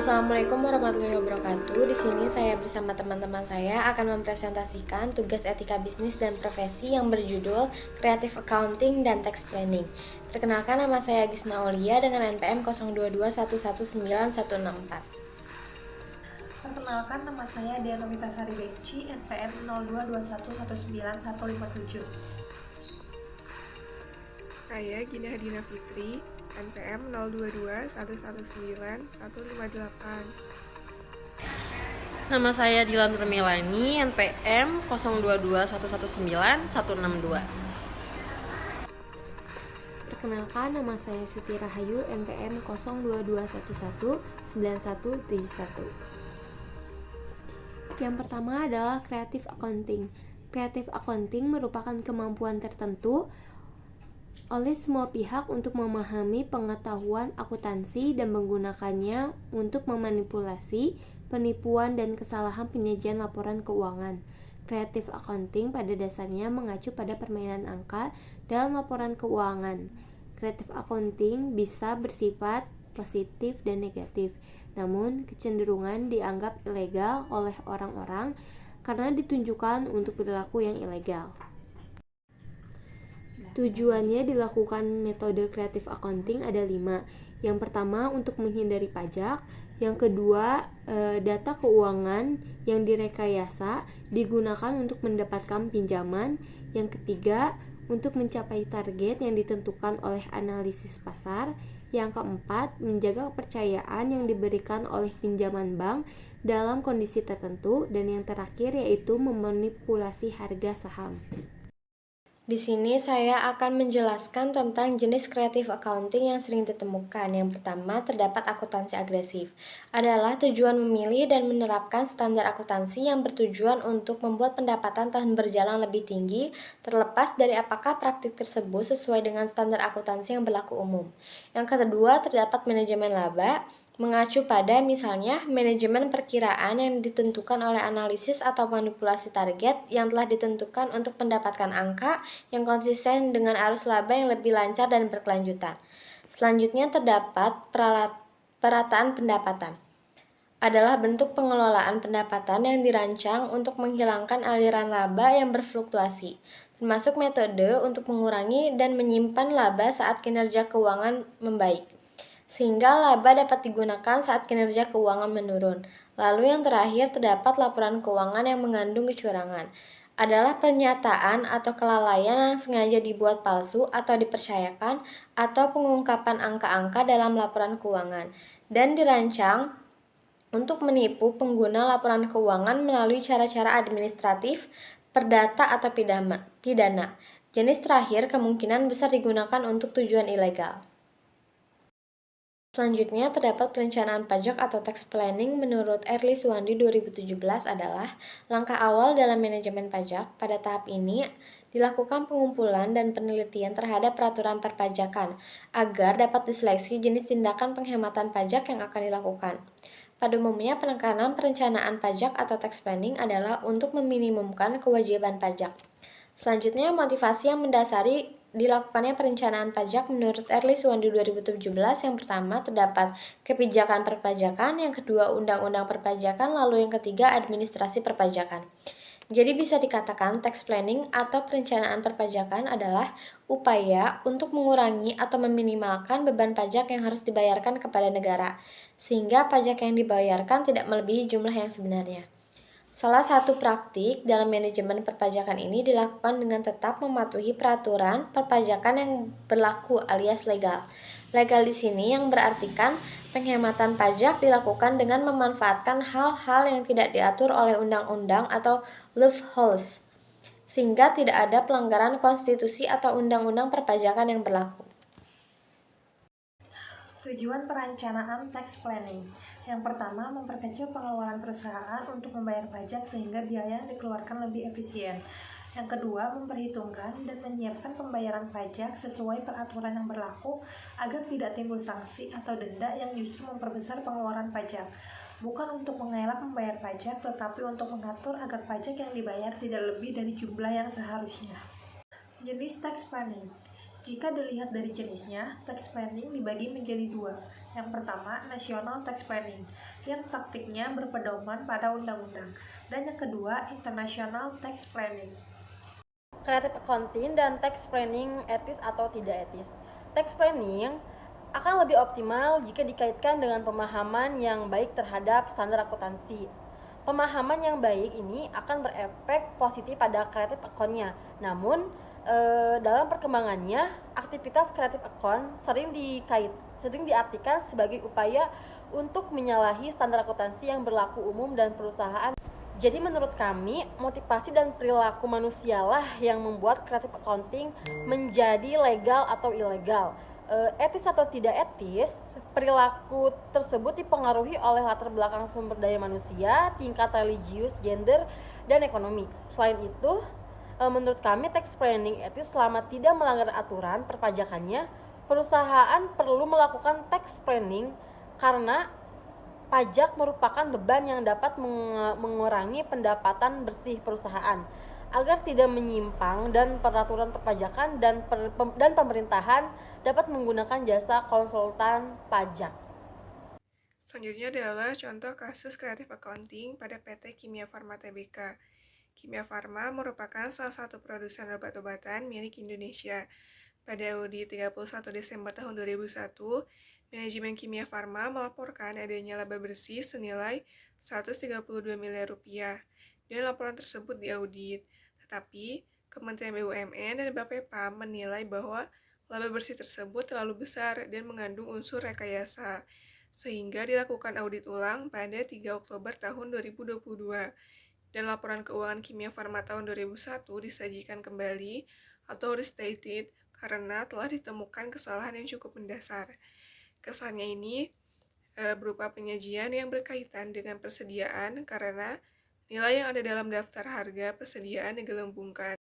Assalamualaikum warahmatullahi wabarakatuh. Di sini saya bersama teman-teman saya akan mempresentasikan tugas etika bisnis dan profesi yang berjudul Creative Accounting dan Tax Planning. Perkenalkan, nama saya Gisna Aulia dengan NPM 0221191164. Perkenalkan, nama saya Diana Witasari Beci, NPM 0221191157. Saya Gina Hadina Fitri, NPM 0221191558. Nama saya Dilan Termilani, NPM 0221191662. Perkenalkan, nama saya Siti Rahayu, NPM 0221191171. Yang pertama adalah Creative Accounting. Creative Accounting merupakan kemampuan tertentu oleh semua pihak untuk memahami pengetahuan akuntansi dan menggunakannya untuk memanipulasi, penipuan, dan kesalahan penyajian laporan keuangan. Creative Accounting pada dasarnya mengacu pada permainan angka dalam laporan keuangan. Creative Accounting bisa bersifat positif dan negatif, namun kecenderungan dianggap ilegal oleh orang-orang karena ditunjukkan untuk perilaku yang ilegal. Tujuannya dilakukan metode Creative Accounting ada 5. Yang pertama, untuk menghindari pajak. Yang kedua, data keuangan yang direkayasa digunakan untuk mendapatkan pinjaman. Yang ketiga, untuk mencapai target yang ditentukan oleh analisis pasar. Yang keempat, menjaga kepercayaan yang diberikan oleh pinjaman bank dalam kondisi tertentu. Dan yang terakhir yaitu memanipulasi harga saham. Di sini saya akan menjelaskan tentang jenis creative accounting yang sering ditemukan. Yang pertama, terdapat akuntansi agresif. Adalah tujuan memilih dan menerapkan standar akuntansi yang bertujuan untuk membuat pendapatan tahun berjalan lebih tinggi, terlepas dari apakah praktik tersebut sesuai dengan standar akuntansi yang berlaku umum. Yang kedua, terdapat manajemen laba. Mengacu pada misalnya manajemen perkiraan yang ditentukan oleh analisis atau manipulasi target yang telah ditentukan untuk mendapatkan angka yang konsisten dengan arus laba yang lebih lancar dan berkelanjutan. Selanjutnya terdapat perataan pendapatan. Adalah bentuk pengelolaan pendapatan yang dirancang untuk menghilangkan aliran laba yang berfluktuasi, termasuk metode untuk mengurangi dan menyimpan laba saat kinerja keuangan membaik, sehingga laba dapat digunakan saat kinerja keuangan menurun. Lalu yang terakhir terdapat laporan keuangan yang mengandung kecurangan. Adalah pernyataan atau kelalaian yang sengaja dibuat palsu atau dipercayakan atau pengungkapan angka-angka dalam laporan keuangan dan dirancang untuk menipu pengguna laporan keuangan melalui cara-cara administratif, perdata atau pidana. Jenis terakhir kemungkinan besar digunakan untuk tujuan ilegal. Selanjutnya, terdapat perencanaan pajak atau tax planning menurut Erly Suwandi 2017 adalah langkah awal dalam manajemen pajak. Pada tahap ini, dilakukan pengumpulan dan penelitian terhadap peraturan perpajakan agar dapat diseleksi jenis tindakan penghematan pajak yang akan dilakukan. Pada umumnya, penekanan perencanaan pajak atau tax planning adalah untuk meminimumkan kewajiban pajak. Selanjutnya, motivasi yang mendasari dilakukannya perencanaan pajak menurut Erly Suwandi 2017. Yang pertama, terdapat kebijakan perpajakan, yang kedua undang-undang perpajakan, lalu yang ketiga administrasi perpajakan. Jadi bisa dikatakan tax planning atau perencanaan perpajakan adalah upaya untuk mengurangi atau meminimalkan beban pajak yang harus dibayarkan kepada negara, sehingga pajak yang dibayarkan tidak melebihi jumlah yang sebenarnya. Salah satu praktik dalam manajemen perpajakan ini dilakukan dengan tetap mematuhi peraturan perpajakan yang berlaku alias legal. Legal di sini yang berartikan penghematan pajak dilakukan dengan memanfaatkan hal-hal yang tidak diatur oleh undang-undang atau loopholes, sehingga tidak ada pelanggaran konstitusi atau undang-undang perpajakan yang berlaku. Tujuan perencanaan tax planning. Yang pertama, memperkecil pengeluaran perusahaan untuk membayar pajak sehingga biaya yang dikeluarkan lebih efisien. Yang kedua, memperhitungkan dan menyiapkan pembayaran pajak sesuai peraturan yang berlaku agar tidak timbul sanksi atau denda yang justru memperbesar pengeluaran pajak. Bukan untuk mengelak membayar pajak, tetapi untuk mengatur agar pajak yang dibayar tidak lebih dari jumlah yang seharusnya. Jenis tax planning. Jika dilihat dari jenisnya, tax planning dibagi menjadi dua. Yang pertama, national tax planning, yang praktiknya berpedoman pada undang-undang. Dan yang kedua, international tax planning. Creative accounting dan tax planning etis atau tidak etis. Tax planning akan lebih optimal jika dikaitkan dengan pemahaman yang baik terhadap standar akuntansi. Pemahaman yang baik ini akan berefek positif pada creative account-nya. Namun, dalam perkembangannya, aktivitas creative account sering diartikan sebagai upaya untuk menyalahi standar akuntansi yang berlaku umum dan perusahaan. Jadi menurut kami, motivasi dan perilaku manusialah yang membuat creative accounting menjadi legal atau ilegal. Etis atau tidak etis, perilaku tersebut dipengaruhi oleh latar belakang sumber daya manusia, tingkat religius, gender, dan ekonomi. Selain itu, menurut kami tax planning etis selama tidak melanggar aturan perpajakannya. Perusahaan perlu melakukan tax planning karena pajak merupakan beban yang dapat mengurangi pendapatan bersih perusahaan agar tidak menyimpang, dan peraturan perpajakan dan pemerintahan dapat menggunakan jasa konsultan pajak. Selanjutnya adalah contoh kasus kreatif accounting pada PT Kimia Farma Tbk. Kimia Farma merupakan salah satu produsen obat-obatan milik Indonesia. Pada audit 31 Desember tahun 2001, manajemen Kimia Farma melaporkan adanya laba bersih senilai 132 miliar rupiah, dan laporan tersebut diaudit. Tetapi, Kementerian BUMN dan Bapepam menilai bahwa laba bersih tersebut terlalu besar dan mengandung unsur rekayasa, sehingga dilakukan audit ulang pada 3 Oktober tahun 2022, dan laporan keuangan Kimia Farma tahun 2001 disajikan kembali atau restated karena telah ditemukan kesalahan yang cukup mendasar. Kesalahannya ini berupa penyajian yang berkaitan dengan persediaan karena nilai yang ada dalam daftar harga persediaan digelembungkan.